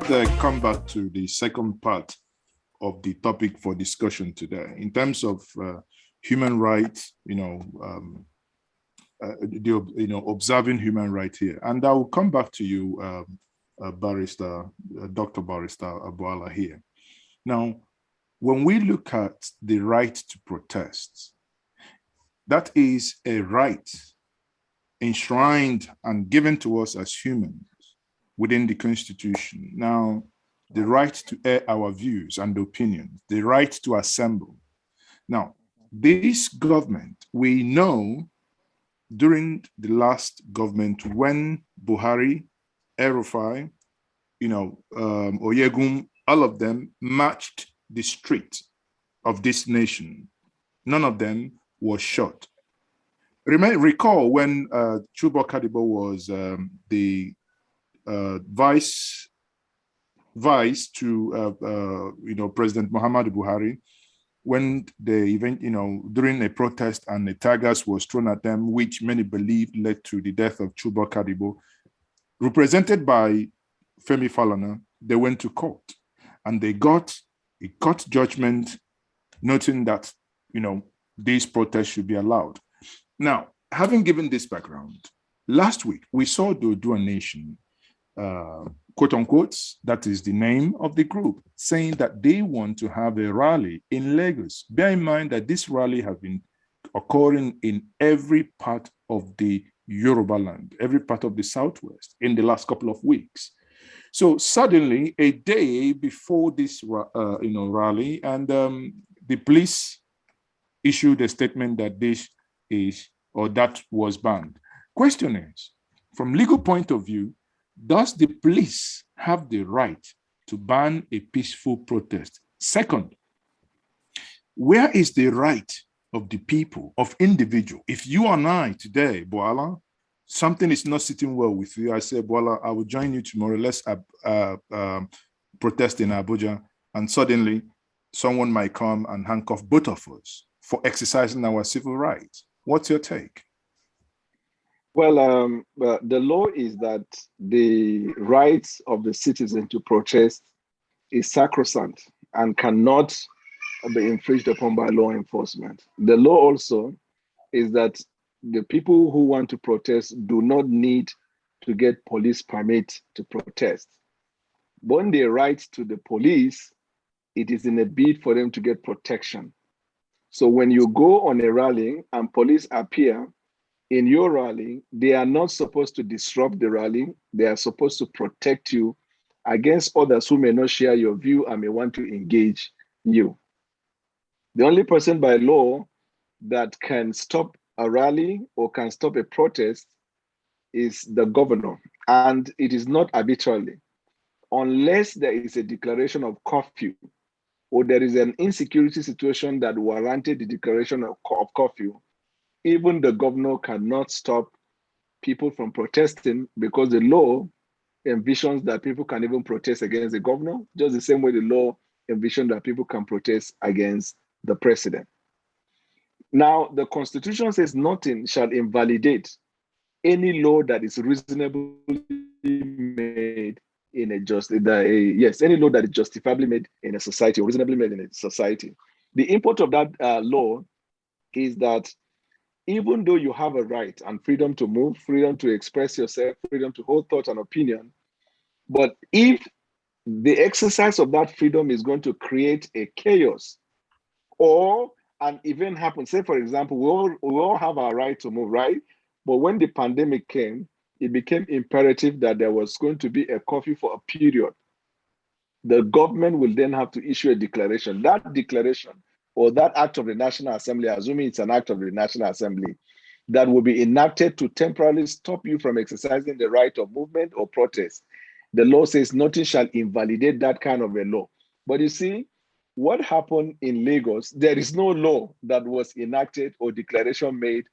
come back to the second part of the topic for discussion today. In terms of human rights, observing human rights here. And I will come back to you, Dr. Barrister Bwala here. Now, when we look at the right to protest, that is a right enshrined and given to us as humans within the Constitution. Now, the right to air our views and opinions, the right to assemble. Now, this government, we know during the last government when Buhari, Erufai, Oyegum, all of them marched the street of this nation. None of them was shot. Recall when Chubo Kadibo was the vice to President Muhammadu Buhari, when the event, during a protest and the tigers was thrown at them, which many believe led to the death of Chubo Kadibo, represented by Femi Falana, they went to court and they got a court judgment noting that, these protests should be allowed. Now, having given this background, last week we saw the Odudua Nation, quote unquote, that is the name of the group, saying that they want to have a rally in Lagos. Bear in mind that this rally has been occurring in every part of the Yoruba land, every part of the Southwest in the last couple of weeks. So suddenly, a day before this rally, and the police issued a statement that this is or that was banned. Question is, from legal point of view, does the police have the right to ban a peaceful protest? Second, where is the right of the people, of individual? If you and I today, Bwala, something is not sitting well with you, I say, Bwala, I will join you tomorrow. Let's protest in Abuja. And suddenly someone might come and handcuff both of us for exercising our civil rights. What's your take? Well, the law is that the rights of the citizen to protest is sacrosanct and cannot be infringed upon by law enforcement. The law also is that the people who want to protest do not need to get police permit to protest. When they write to the police, it is in a bid for them to get protection. So when you go on a rally and police appear in your rally, they are not supposed to disrupt the rally. They are supposed to protect you against others who may not share your view and may want to engage you. The only person by law that can stop a rally or can stop a protest is the governor, and it is not arbitrarily. Unless there is a declaration of curfew or there is an insecurity situation that warranted the declaration of curfew, even the governor cannot stop people from protesting, because the law envisions that people can even protest against the governor, just the same way the law envisions that people can protest against the president. Now, the Constitution says nothing shall invalidate any law that is reasonably made in a any law that is justifiably made in a society or reasonably made in a society. The import of that law is that even though you have a right and freedom to move, freedom to express yourself, freedom to hold thought and opinion, but if the exercise of that freedom is going to create a chaos or an event happens, say for example, we all have our right to move, right? But when the pandemic came, it became imperative that there was going to be a curfew for a period. The government will then have to issue a declaration. That declaration or that act of the National Assembly, assuming it's an act of the National Assembly, that will be enacted to temporarily stop you from exercising the right of movement or protest. The law says nothing shall invalidate that kind of a law. But you see, what happened in Lagos, there is no law that was enacted or declaration made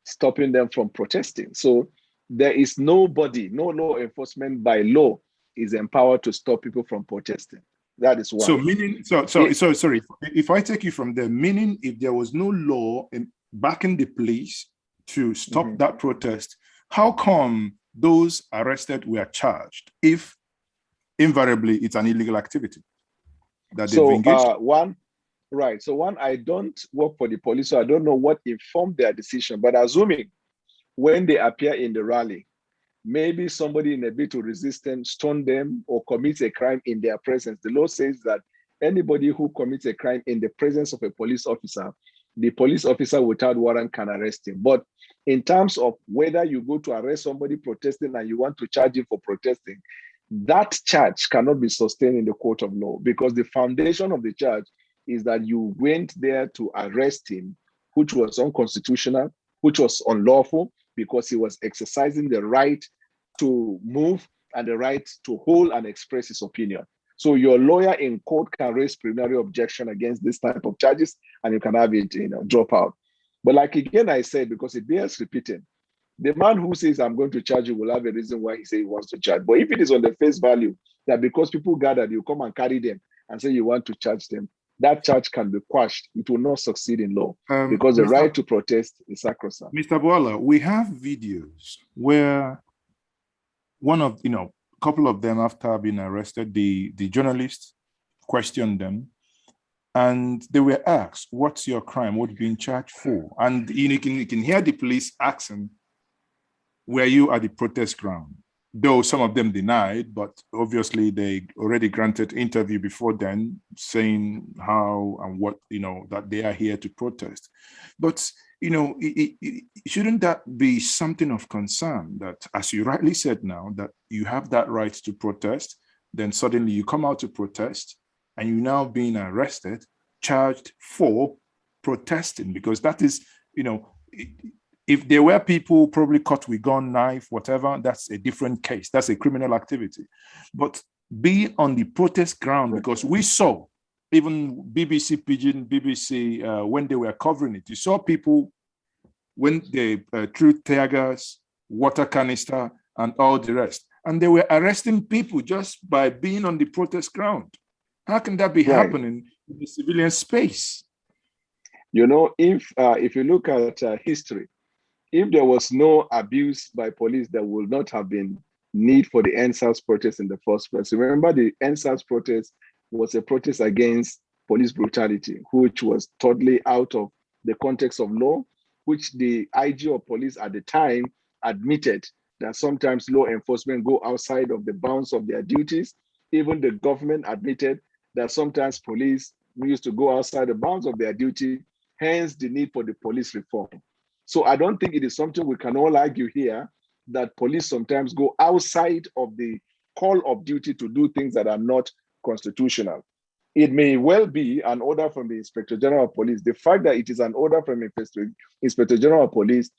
stopping them from protesting. So there is nobody, no law enforcement by law is empowered to stop people from protesting. That is one. So meaning, sorry, if I take you from there, meaning if there was no law backing the police to stop that protest, how come those arrested were charged if invariably it's an illegal activity that they've So engaged. One, I don't work for the police, so I don't know what informed their decision. But assuming when they appear in the rally, maybe somebody in a bid to resist them, stone them, or commits a crime in their presence. The law says that anybody who commits a crime in the presence of a police officer, the police officer without warrant can arrest him. But in terms of whether you go to arrest somebody protesting and you want to charge him for protesting, that charge cannot be sustained in the court of law, because the foundation of the charge is that you went there to arrest him, which was unconstitutional, which was unlawful, because he was exercising the right to move and the right to hold and express his opinion. So your lawyer in court can raise preliminary objection against this type of charges, and you can have it, drop out. But like again, I said, because it bears repeating, the man who says, I'm going to charge you, will have a reason why he says he wants to charge. But if it is on the face value, that because people gathered, you come and carry them and say you want to charge them, that charge can be quashed. It will not succeed in law, because the right to protest is sacrosanct. Mr. Bwala, we have videos where a couple of them, after being arrested, the journalists questioned them, and they were asked, what's your crime? What are you being charged for? And you can hear the police asking, were you at the protest ground? Though some of them denied, but obviously they already granted interview before then, saying how and what, that they are here to protest. But, shouldn't that be something of concern, that, as you rightly said now, that you have that right to protest, then suddenly you come out to protest and you're now being arrested, charged for protesting? Because that is, if there were people probably caught with gun, knife, whatever, that's a different case. That's a criminal activity. But be on the protest ground, because we saw, even BBC Pidgin, BBC, when they were covering it, you saw people when they threw tear gas, water canister, and all the rest. And they were arresting people just by being on the protest ground. How can that be happening in the civilian space? If you look at history, if there was no abuse by police, there would not have been need for the EndSARS protest in the first place. Remember, the EndSARS protest was a protest against police brutality, which was totally out of the context of law, which the IG of police at the time admitted that sometimes law enforcement go outside of the bounds of their duties. Even the government admitted that sometimes police used to go outside the bounds of their duty, hence the need for the police reform. So I don't think it is something we can all argue here, that police sometimes go outside of the call of duty to do things that are not constitutional. It may well be an order from the Inspector General of Police. The fact that it is an order from Inspector General of Police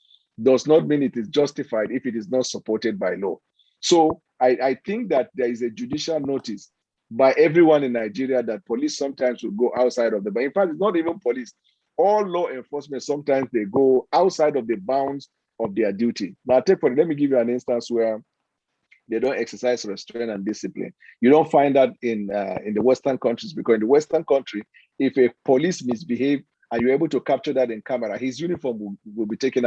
does not mean it is justified if it is not supported by law. So I think that there is a judicial notice by everyone in Nigeria that police sometimes will go outside of the, but in fact, it's not even police. All law enforcement, sometimes they go outside of the bounds of their duty. Now, let me give you an instance where they don't exercise restraint and discipline. You don't find that in the Western countries, because in the Western country, if a police misbehave and you're able to capture that in camera, his uniform will be taken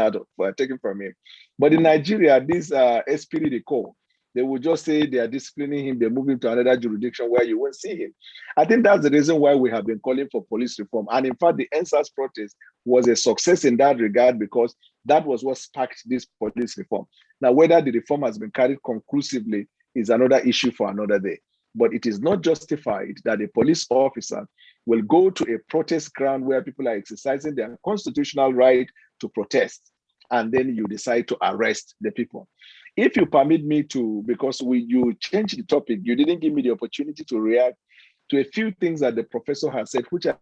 from him. But in Nigeria, this SPD they call, they will just say they are disciplining him, they move him to another jurisdiction where you won't see him. I think that's the reason why we have been calling for police reform. And in fact, the EndSARS protest was a success in that regard, because that was what sparked this police reform. Now, whether the reform has been carried conclusively is another issue for another day. But it is not justified that a police officer will go to a protest ground where people are exercising their constitutional right to protest, and then you decide to arrest the people. If you permit me to, because you changed the topic, you didn't give me the opportunity to react to a few things that the professor has said, which I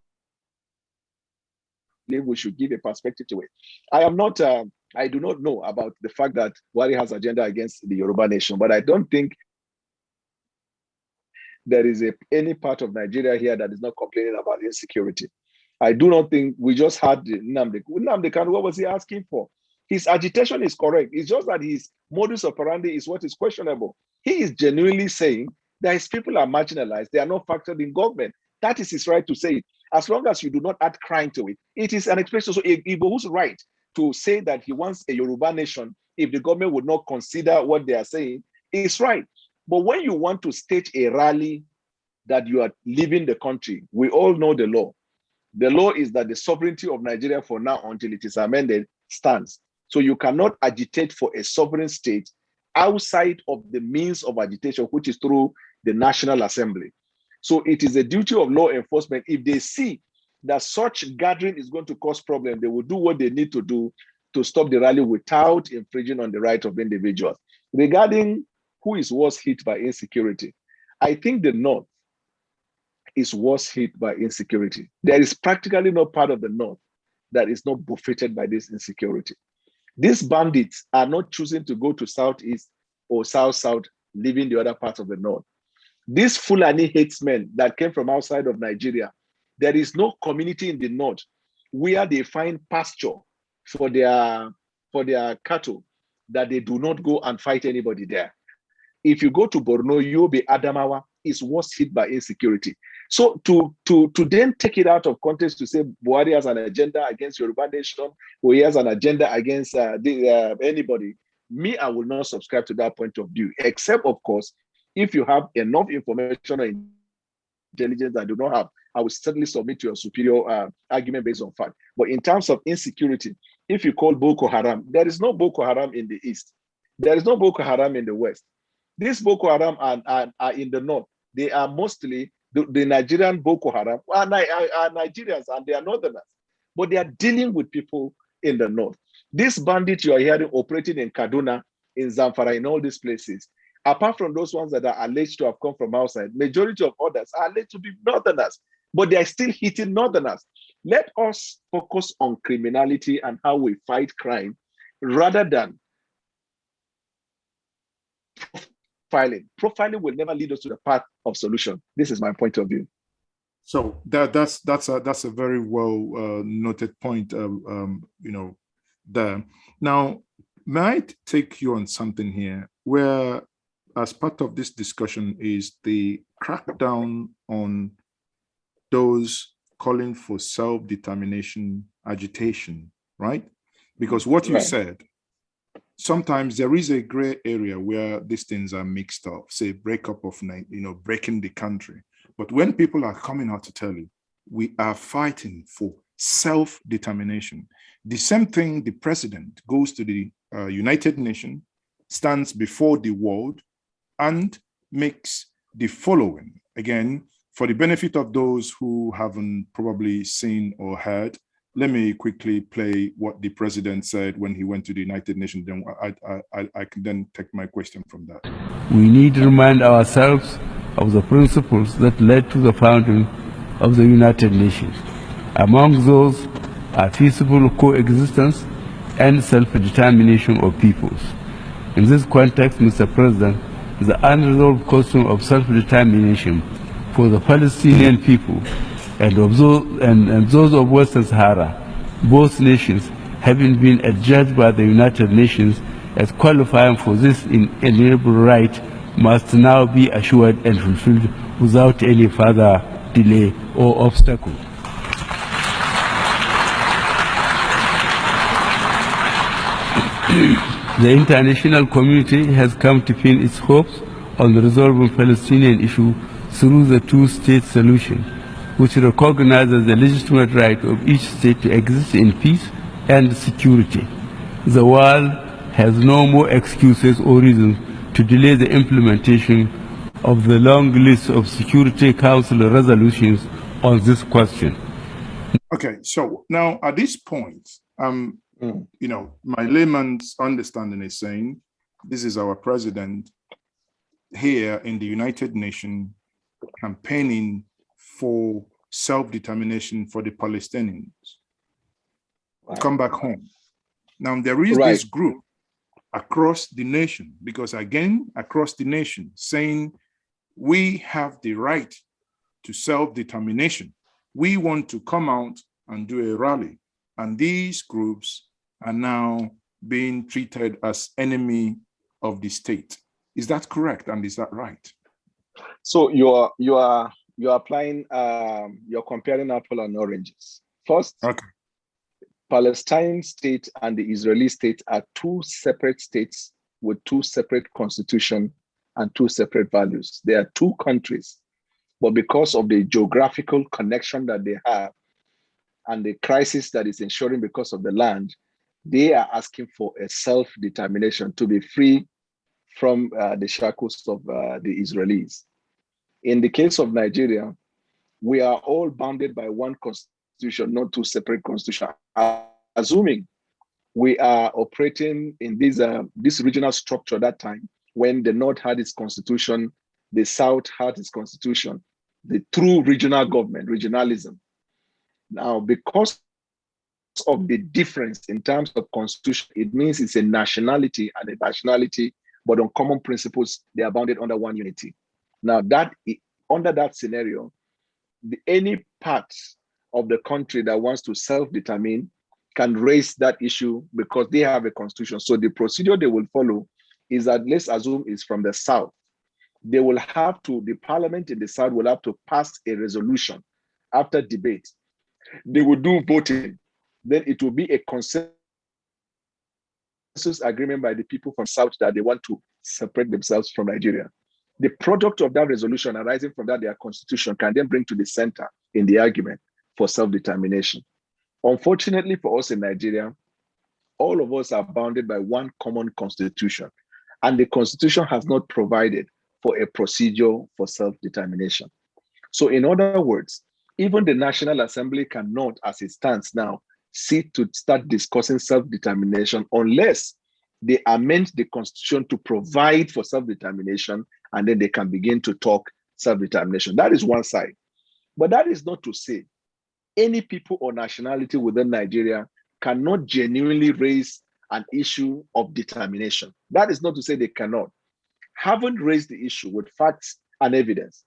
believe we should give a perspective to it. I do not know about the fact that Buhari has agenda against the Yoruba nation, but I don't think there is any part of Nigeria here that is not complaining about insecurity. I do not think. We just had Nnamdi Kanu. What was he asking for? His agitation is correct. It's just that his modus operandi is what is questionable. He is genuinely saying that his people are marginalized. They are not factored in government. That is his right to say it. As long as you do not add crime to it, it is an expression. So Igbo, who's right to say that he wants a Yoruba nation, if the government would not consider what they are saying, is right. But when you want to stage a rally that you are leaving the country, we all know the law. The law is that the sovereignty of Nigeria for now until it is amended stands. So you cannot agitate for a sovereign state outside of the means of agitation, which is through the National Assembly. So it is a duty of law enforcement. If they see that such gathering is going to cause problems, they will do what they need to do to stop the rally without infringing on the right of individuals. Regarding who is worse hit by insecurity, I think the North is worse hit by insecurity. There is practically no part of the North that is not buffeted by this insecurity. These bandits are not choosing to go to Southeast or South-South, leaving the other parts of the North. These Fulani headsmen that came from outside of Nigeria, there is no community in the North where they find pasture for their cattle that they do not go and fight anybody there. If you go to Borno, Yobe, Adamawa is worse hit by insecurity. So to then take it out of context to say Buhari has an agenda against Yoruba nation or he has an agenda against anybody, me, I will not subscribe to that point of view, except, of course, if you have enough information or intelligence that I do not have, I will certainly submit to your superior argument based on fact. But in terms of insecurity, if you call Boko Haram, there is no Boko Haram in the East. There is no Boko Haram in the West. These Boko Haram are in the North. They are mostly the Nigerian Boko Haram are Nigerians and they are Northerners, but they are dealing with people in the North. These bandits you are hearing operating in Kaduna, in Zamfara, in all these places, apart from those ones that are alleged to have come from outside, majority of others are alleged to be Northerners, but they are still hitting Northerners. Let us focus on criminality and how we fight crime rather than profiling. Profiling will never lead us to the path of solution. This is my point of view. So that's a very well noted point. There. Now, may I take you on something here, where, as part of this discussion, is the crackdown on those calling for self-determination agitation, right? Because what you said, sometimes there is a gray area where these things are mixed up, say breakup of, breaking the country. But when people are coming out to tell you, we are fighting for self-determination, the same thing the president goes to the United Nations, stands before the world and makes the following. Again, for the benefit of those who haven't probably seen or heard, let me quickly play what the president said when he went to the United Nations. Then I can then take my question from that. We need to remind ourselves of the principles that led to the founding of the United Nations. Among those are peaceable coexistence and self-determination of peoples. In this context, Mr. President, the unresolved question of self-determination for the Palestinian people and those of Western Sahara, both nations having been adjudged by the United Nations as qualifying for this inalienable right, must now be assured and fulfilled without any further delay or obstacle. The international community has come to pin its hopes on resolving the Palestinian issue through the two-state solution, which recognizes the legitimate right of each state to exist in peace and security. The world has no more excuses or reasons to delay the implementation of the long list of Security Council resolutions on this question. Okay, so now at this point, my layman's understanding is saying, this is our president here in the United Nations campaigning for self-determination for the Palestinians to come back home. Now, there is this group across the nation, because again, across the nation, saying we have the right to self-determination. We want to come out and do a rally. And these groups are now being treated as enemy of the state. Is that correct? And is that right? So you're applying, you're comparing apple and oranges. First, Palestine state and the Israeli state are two separate states with two separate constitutions and two separate values. They are two countries, but because of the geographical connection that they have and the crisis that is ensuring because of the land, they are asking for a self-determination to be free from the shackles of the Israelis. In the case of Nigeria, we are all bounded by one constitution, not two separate constitutions. Assuming we are operating in this regional structure that time, when the North had its constitution, the South had its constitution, the true regional government, regionalism. Now, because of the difference in terms of constitution, it means it's a nationality and a nationality, but on common principles, they are bounded under one unity. Now, under that scenario, any part of the country that wants to self-determine can raise that issue because they have a constitution. So the procedure they will follow is that, let's assume it's from the South. They will have to, the parliament in the South will have to pass a resolution after debate. They will do voting. Then it will be a consensus agreement by the people from South that they want to separate themselves from Nigeria. The product of that resolution arising from that, their constitution, can then bring to the center in the argument for self-determination. Unfortunately for us in Nigeria, all of us are bounded by one common constitution, and the constitution has not provided for a procedure for self-determination. So in other words, even the National Assembly cannot, as it stands now, sit to start discussing self-determination unless they amend the constitution to provide for self-determination, and then they can begin to talk self-determination. That is one side. But that is not to say any people or nationality within Nigeria cannot genuinely raise an issue of determination. That is not to say they cannot. Haven't raised the issue with facts and evidence.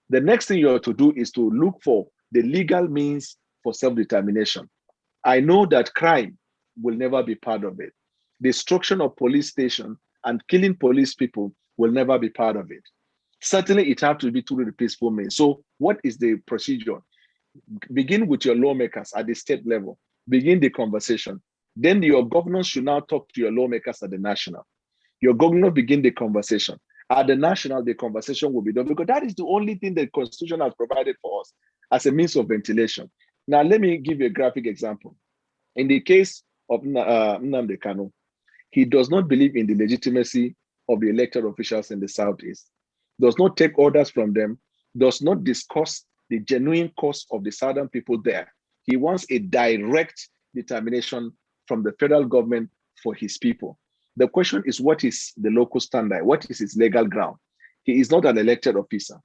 The next thing you have to do is to look for the legal means for self-determination. I know that crime will never be part of it. Destruction of police stations and killing police people will never be part of it. Certainly, it has to be through the peaceful means. So what is the procedure? Begin with your lawmakers at the state level. Begin the conversation. Then your governors should now talk to your lawmakers at the national. Your governor begin the conversation. At the national, the conversation will be done because that is the only thing the Constitution has provided for us as a means of ventilation. Now, let me give you a graphic example. In the case of Nnamdi Kanu, he does not believe in the legitimacy of the elected officials in the Southeast, does not take orders from them, does not discuss the genuine cause of the Southern people there. He wants a direct determination from the federal government for his people. The question is, what is the local standard? What is his legal ground? He is not an elected officer.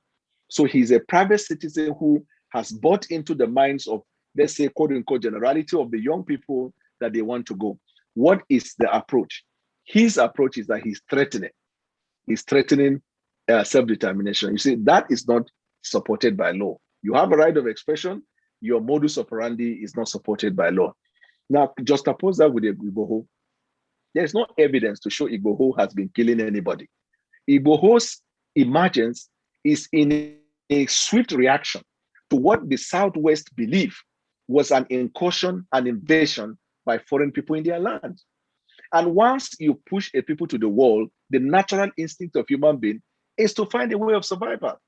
So he's a private citizen who has bought into the minds of, let's say, quote unquote, generality of the young people that they want to go. What is the approach? His approach is that he's threatening. He's threatening self-determination. You see, that is not supported by law. You have a right of expression. Your modus operandi is not supported by law. Now, just oppose that with Igboho. There's no evidence to show Igboho has been killing anybody. Igboho's emergence is in a swift reaction to what the Southwest believe was an incursion, an invasion by foreign people in their land. And once you push a people to the wall, the natural instinct of human being is to find a way of survival.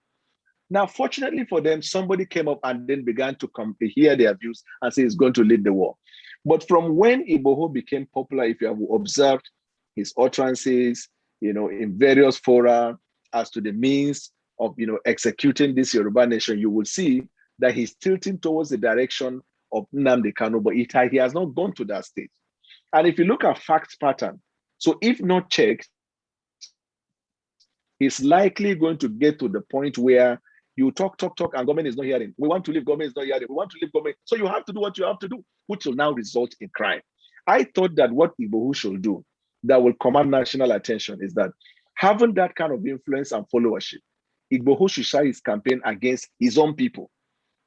Now, fortunately for them, somebody came up and then began to hear their views and say he's going to lead the war. But from when Igboho became popular, if you have observed his utterances, in various fora as to the means of, executing this Yoruba nation, you will see that he's tilting towards the direction of Nnamdi Kanu, but he has not gone to that stage. And if you look at fact pattern, so if not checked, he's likely going to get to the point where you talk, and government is not hearing. We want to leave, government is not hearing. We want to leave, government. So you have to do what you have to do, which will now result in crime. I thought that what Igboho should do that will command national attention is that having that kind of influence and followership, Igboho should start his campaign against his own people.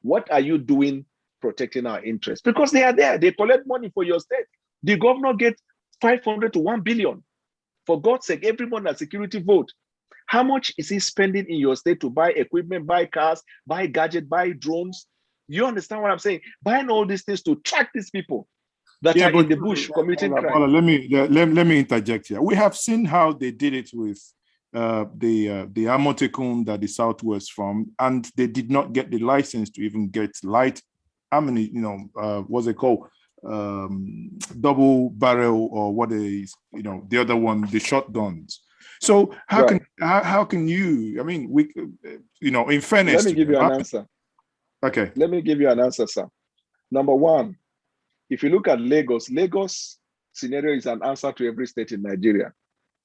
What are you doing protecting our interests? Because they are there. They collect money for your state. The governor gets 500 to 1 billion. For God's sake, every month a security vote. How much is he spending in your state to buy equipment, buy cars, buy gadgets, buy drones? You understand what I'm saying? Buying all these things to track these people that are in the bush committing crime. Let me interject here. We have seen how they did it with the Amotekun that the South was from, and they did not get the license to even get light ammunition, you know, what's it called? Double barrel, or what is, you know, the other one, the shotguns. So how can you, I mean, we, you know, in fairness, let me give you an answer. Okay. Let me give you an answer, sir. Number one, if you look at Lagos scenario is an answer to every state in Nigeria.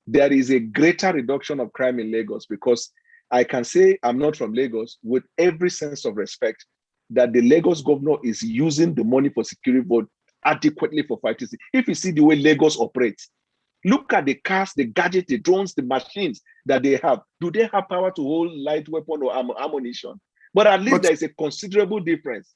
There is a greater reduction of crime in Lagos, because I can say, I'm not from Lagos, with every sense of respect, that the Lagos governor is using the money for security vote adequately for fighting. If you see the way Lagos operates, look at the cars, the gadgets, the drones, the machines that they have. Do they have power to hold light weapon or ammunition? But at least there is a considerable difference.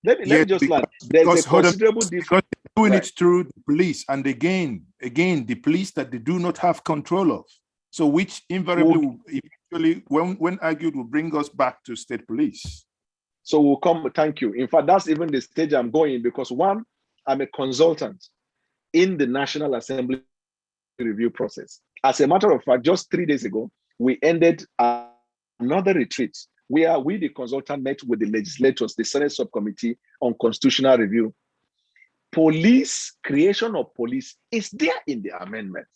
Let me just land. There is a considerable difference. Because they're doing it through the police, and again, the police that they do not have control of. So which invariably, eventually, when argued, will bring us back to state police. So we'll come, thank you. In fact, that's even the stage I'm going, because one, I'm a consultant in the National Assembly review process. As a matter of fact, just 3 days ago, we ended another retreat where we, the consultant, met with the legislators, the Senate subcommittee on constitutional review. Police, creation of police is there in the amendment.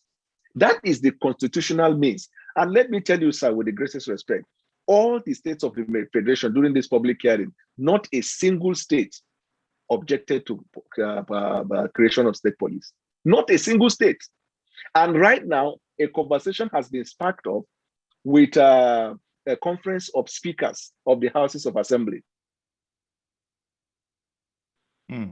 That is the constitutional means. And let me tell you, sir, with the greatest respect, all the states of the Federation during this public hearing, not a single state objected to creation of state police. Not a single state. And right now, a conversation has been sparked up with a conference of speakers of the houses of assembly.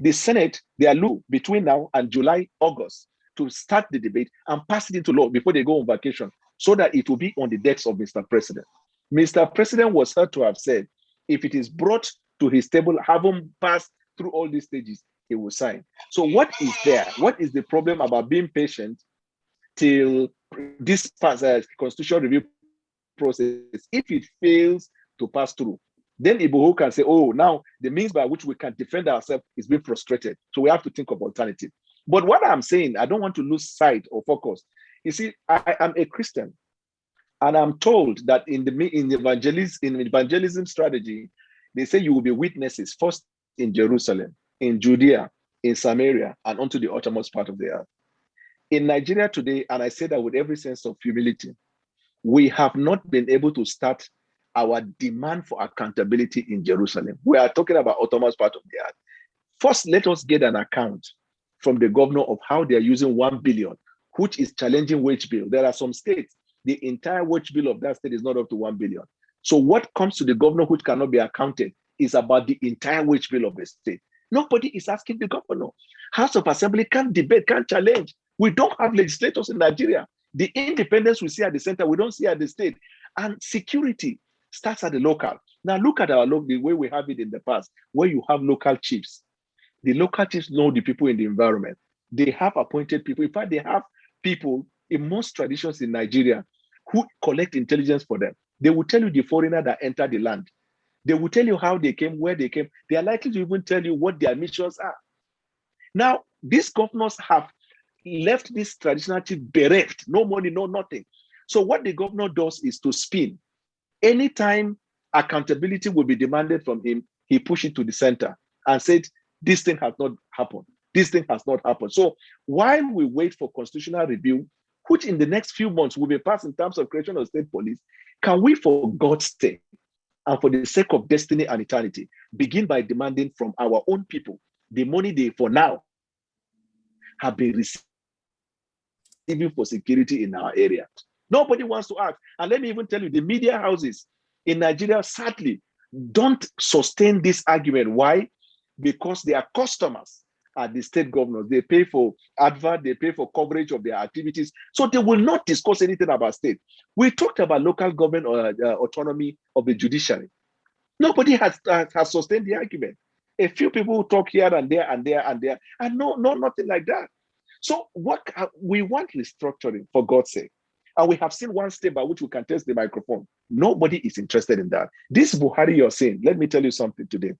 The Senate, they are look between now and July, August to start the debate and pass it into law before they go on vacation, so that it will be on the decks of Mr. President. Mr. President was heard to have said, if it is brought to his table, have him pass through all these stages, he will sign. So what is there? What is the problem about being patient till this constitutional review process? If it fails to pass through, then Igbo can say, oh, now the means by which we can defend ourselves is being frustrated. So we have to think of alternative. But what I'm saying, I don't want to lose sight or focus. You see, I am a Christian, and I'm told that in evangelism strategy, they say you will be witnesses first in Jerusalem, in Judea, in Samaria, and onto the uttermost part of the earth. In Nigeria today, and I say that with every sense of humility, we have not been able to start our demand for accountability in Jerusalem. We are talking about uttermost part of the earth. First, let us get an account from the governor of how they are using 1 billion, which is challenging wage bill. There are some states, the entire wage bill of that state is not up to 1 billion. So what comes to the governor which cannot be accounted is about the entire wage bill of the state. Nobody is asking the governor. House of Assembly can't debate, can't challenge. We don't have legislators in Nigeria. The independence we see at the center, we don't see at the state. And security starts at the local. Now look at our the way we have it in the past, where you have local chiefs. The local chiefs know the people in the environment. They have appointed people. In fact, they have people in most traditions in Nigeria who collect intelligence for them. They will tell you the foreigner that entered the land. They will tell you how they came, where they came. They are likely to even tell you what their missions are. Now, these governors have left this traditional chief bereft, no money, no nothing. So what the governor does is to spin. Anytime accountability will be demanded from him, he pushes it to the center and said, this thing has not happened. This thing has not happened. So while we wait for constitutional review, which in the next few months will be passed in terms of creation of state police, can we, for God's sake, and for the sake of destiny and eternity, begin by demanding from our own people the money they, for now, have been receiving for security in our area? Nobody wants to ask. And let me even tell you, the media houses in Nigeria, sadly, don't sustain this argument. Why? Because they are customers at the state governors. They pay for advert, they pay for coverage of their activities. So they will not discuss anything about state. We talked about local government autonomy of the judiciary. Nobody has sustained the argument. A few people talk here and there and there and there, and no, nothing like that. So what we want restructuring, for God's sake. And we have seen one step by which we can test the microphone. Nobody is interested in that. This Buhari you're saying, let me tell you something today.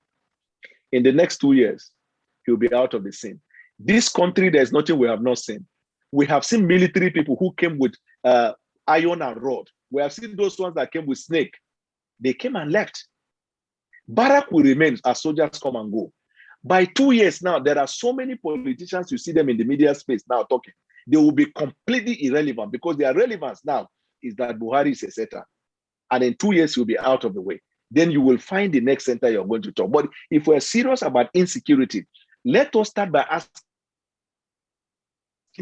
In the next 2 years, he'll be out of the scene. This country, there's nothing we have not seen. We have seen military people who came with iron and rod We have seen those ones that came with snake. They came and left. Barrack will remain as soldiers come and go. By 2 years now, there are so many politicians, you see them in the media space now talking. They will be completely irrelevant because their relevance now is that Buhari is a setter. And in 2 years, you'll be out of the way. Then you will find the next center you're going to talk. But if we're serious about insecurity, let us start by asking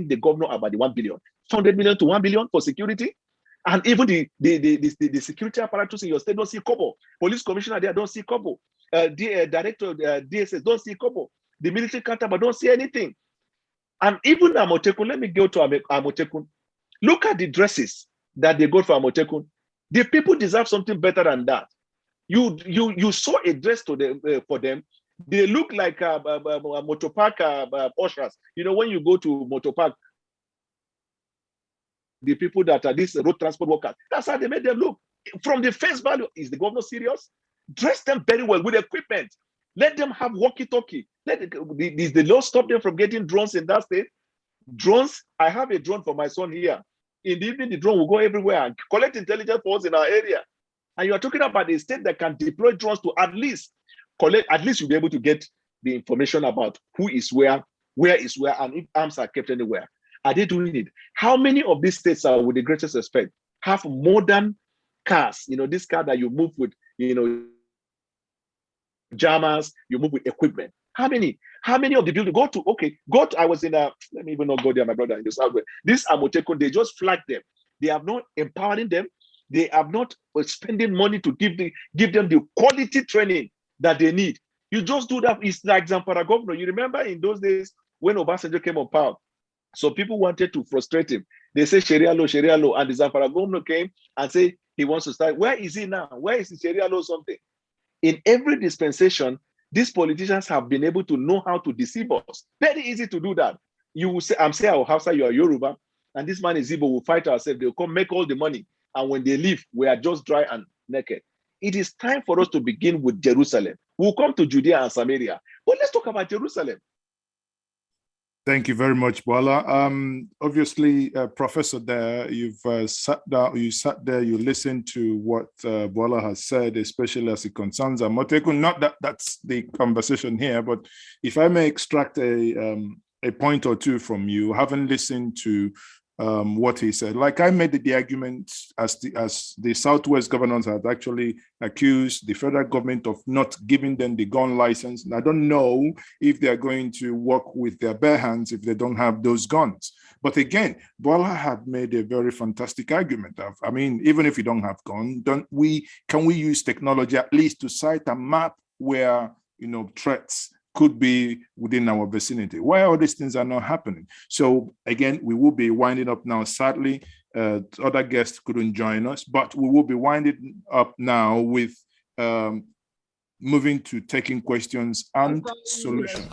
the governor about the 1 billion, 200 million to 1 billion for security. And even the security apparatus in your state don't see kobo. Police commissioner there don't see kobo. Director of DSS don't see kobo. The military counterpart don't see anything. And even Amotekun, let me go to Amotekun. Look at the dresses that they got for Amotekun. The people deserve something better than that. You saw a dress to them for them. They look like motor park ushers. You know, when you go to motor park, the people that are these road transport workers, that's how they made them look. From the face value, is the governor serious? Dress them very well with equipment. Let them have walkie-talkie. Does the law stop them from getting drones in that state? Drones, I have a drone for my son here. In the evening, the drone will go everywhere and collect intelligence for us in our area. And you are talking about a state that can deploy drones to at least collect, at least you'll be able to get the information about who is where is where, and if arms are kept anywhere. Are they doing it? How many of these states are, with the greatest respect, have modern cars? You know, this car that you move with, you know, jammers, you move with equipment. How many? How many of the buildings go to, I was in a, let me even not go there, my brother, in the southwest. This Amotekun, they just flag them. They have not empowering them. They have not spending money to give them the quality training that they need. You just do that. It's like Zamfara governor. You remember in those days when Obasanjo came on power, so people wanted to frustrate him. They say Sharia law, and the Zamfara governor came and said he wants to start. Where is he now? Where is the Sharia law something? In every dispensation, these politicians have been able to know how to deceive us. Very easy to do that. You will say, I'm saying our Hausa, you are Yoruba, and this man is Igbo, we'll fight ourselves. They'll come make all the money. And when they leave, we are just dry and naked. It is time for us to begin with Jerusalem. We'll come to Judea and Samaria. But let's talk about Jerusalem. Thank you very much, Bwala. Obviously, Professor, there, you've sat down, you listened to what Bwala has said, especially as it concerns Amotekun. Not that that's the conversation here, but if I may extract a point or two from you, having listened to what he said. Like I made the argument as the Southwest governors had actually accused the federal government of not giving them the gun license. And I don't know if they're going to work with their bare hands if they don't have those guns. But again, Bwala had made a very fantastic argument. I mean, even if you don't have guns, can we use technology at least to cite a map where, you know, threats could be within our vicinity? Why all these things are not happening? So again, we will be winding up now. Sadly, other guests couldn't join us, but we will be winding up now with moving to taking questions and solutions.